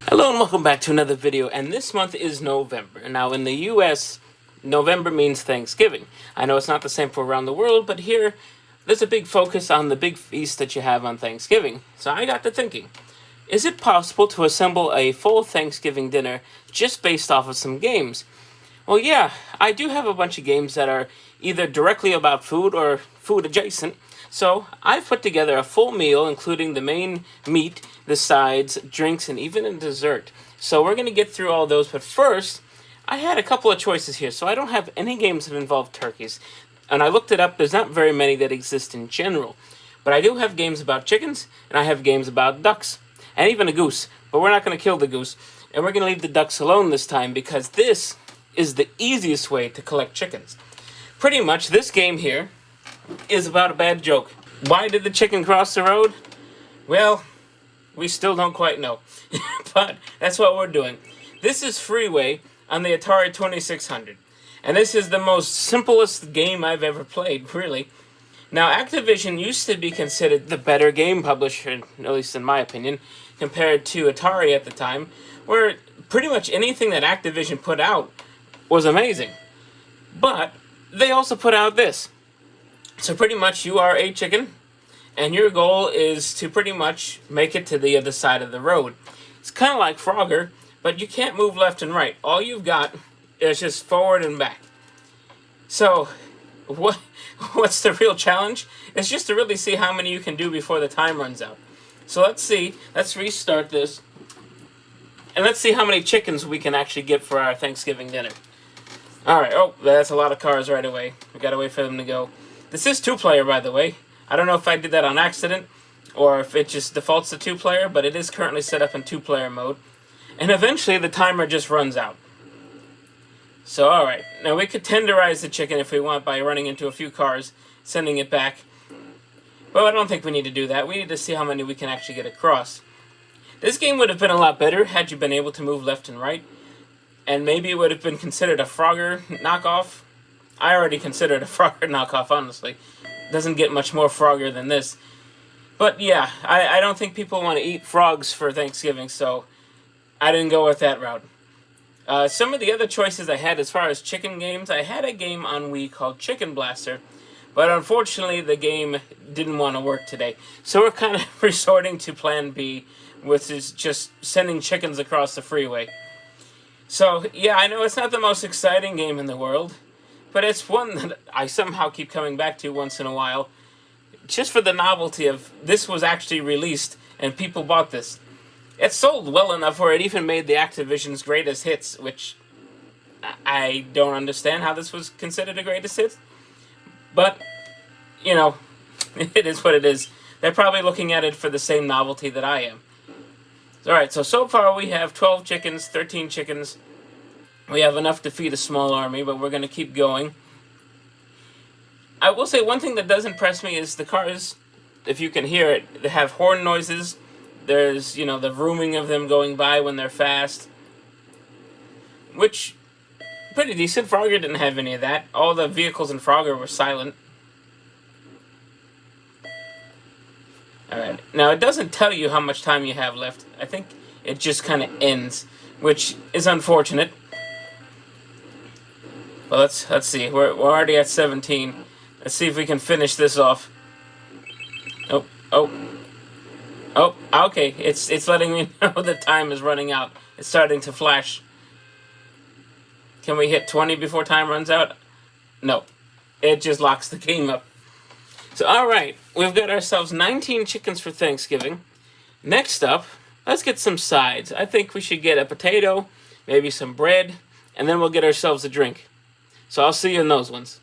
Hello and welcome back to another video, and this month is November. Now in the US, November means Thanksgiving. I know it's not the same for around the world, but here there's a big focus on the big feast that you have on Thanksgiving. So I got to thinking, is it possible to assemble a full Thanksgiving dinner just based off of some games? Well, yeah, I do have a bunch of games that are either directly about food or food adjacent. So I've put together a full meal, including the main meat, the sides, drinks, and even a dessert. So we're going to get through all those, but first, I had a couple of choices here. So I don't have any games that involve turkeys. And I looked it up, there's not very many that exist in general. But I do have games about chickens, and I have games about ducks, and even a goose. But we're not going to kill the goose, and we're going to leave the ducks alone this time, because this is the easiest way to collect chickens. Pretty much, this game here is about a bad joke. Why did the chicken cross the road? Well, we still don't quite know. But that's what we're doing. This is Freeway on the Atari 2600. And this is the most simplest game I've ever played, really. Now, Activision used to be considered the better game publisher, at least in my opinion, compared to Atari at the time, where pretty much anything that Activision put out was amazing. But they also put out this. So pretty much you are a chicken, and your goal is to pretty much make it to the other side of the road. It's kind of like Frogger, but you can't move left and right. All you've got is just forward and back. So what's the real challenge? It's just to really see how many you can do before the time runs out. So let's see. Let's restart this. And let's see how many chickens we can actually get for our Thanksgiving dinner. Alright, oh, that's a lot of cars right away. We gotta wait for them to go. This is two-player, by the way. I don't know if I did that on accident, or if it just defaults to two-player, but it is currently set up in two-player mode. And eventually, the timer just runs out. So, alright. Now, we could tenderize the chicken if we want by running into a few cars, sending it back. But I don't think we need to do that. We need to see how many we can actually get across. This game would have been a lot better had you been able to move left and right. And maybe it would have been considered a Frogger knockoff. I already considered a Frogger knockoff, honestly. Doesn't get much more Frogger than this. But yeah, I don't think people want to eat frogs for Thanksgiving, so I didn't go with that route. Some of the other choices I had as far as chicken games, I had a game on Wii called Chicken Blaster, but unfortunately the game didn't want to work today. So we're kind of resorting to Plan B, which is just sending chickens across the freeway. So, yeah, I know it's not the most exciting game in the world, but it's one that I somehow keep coming back to once in a while, just for the novelty of this was actually released and people bought this. It sold well enough where it even made the Activision's greatest hits, which I don't understand how this was considered a greatest hit. But, you know, it is what it is. They're probably looking at it for the same novelty that I am. Alright, so far we have 12 chickens, 13 chickens. We have enough to feed a small army, but we're going to keep going. I will say one thing that does impress me is the cars, if you can hear it, they have horn noises. There's, you know, the vrooming of them going by when they're fast. Which, pretty decent. Frogger didn't have any of that. All the vehicles in Frogger were silent. Alright, now it doesn't tell you how much time you have left. I think it just kind of ends, which is unfortunate. But let's see. We're already at 17. Let's see if we can finish this off. Oh, okay. It's letting me know the time is running out. It's starting to flash. Can we hit 20 before time runs out? No. It just locks the game up. So, alright. We've got ourselves 19 chickens for Thanksgiving. Next up, let's get some sides. I think we should get a potato, maybe some bread, and then we'll get ourselves a drink. So I'll see you in those ones.